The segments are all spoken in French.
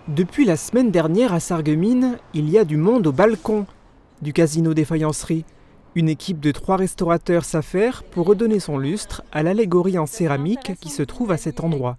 Depuis la semaine dernière à Sarreguemines, il y a du monde au balcon du casino des Faïenceries. Une équipe de 3 restaurateurs s'affaire pour redonner son lustre à l'allégorie en céramique qui se trouve à cet endroit.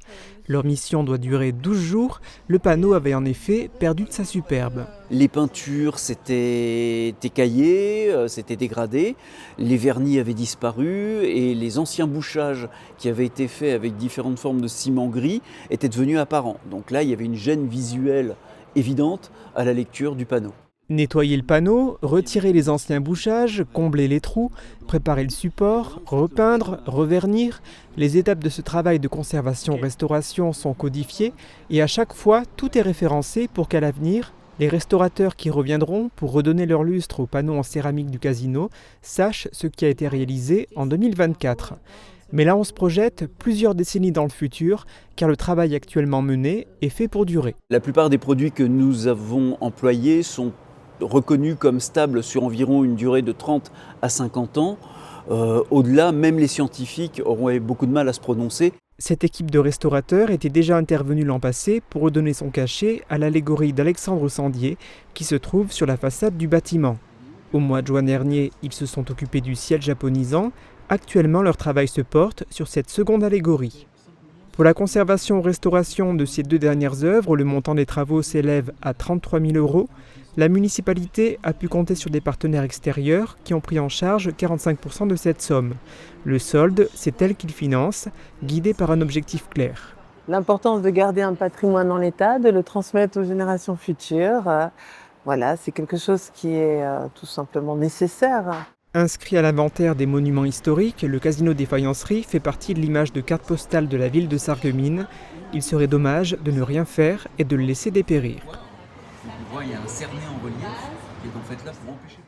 Leur mission doit durer 12 jours, le panneau avait en effet perdu de sa superbe. Les peintures s'étaient écaillées, s'étaient dégradées, les vernis avaient disparu et les anciens bouchages qui avaient été faits avec différentes formes de ciment gris étaient devenus apparents. Donc là, il y avait une gêne visuelle évidente à la lecture du panneau. Nettoyer le panneau, retirer les anciens bouchages, combler les trous, préparer le support, repeindre, revernir. Les étapes de ce travail de conservation-restauration sont codifiées et à chaque fois, tout est référencé pour qu'à l'avenir, les restaurateurs qui reviendront pour redonner leur lustre au panneau en céramique du casino sachent ce qui a été réalisé en 2024. Mais là, on se projette plusieurs décennies dans le futur, car le travail actuellement mené est fait pour durer. La plupart des produits que nous avons employés sont reconnus comme stables sur environ une durée de 30 à 50 ans. Au-delà, même les scientifiques auront eu beaucoup de mal à se prononcer. Cette équipe de restaurateurs était déjà intervenue l'an passé pour redonner son cachet à l'allégorie d'Alexandre Sandier qui se trouve sur la façade du bâtiment. Au mois de juin dernier, ils se sont occupés du ciel japonisant. Actuellement, leur travail se porte sur cette seconde allégorie. Pour la conservation-restauration de ces 2 dernières œuvres, le montant des travaux s'élève à 33 000 €. La municipalité a pu compter sur des partenaires extérieurs qui ont pris en charge 45% de cette somme. Le solde, c'est elle qui le finance, guidée par un objectif clair. L'importance de garder un patrimoine en l'état, de le transmettre aux générations futures, voilà, c'est quelque chose qui est tout simplement nécessaire. Inscrit à l'inventaire des monuments historiques, le casino des Faïenceries fait partie de l'image de carte postale de la ville de Sarreguemines. Il serait dommage de ne rien faire et de le laisser dépérir. On voit, il y a un cerné en relief qui est en fait là pour empêcher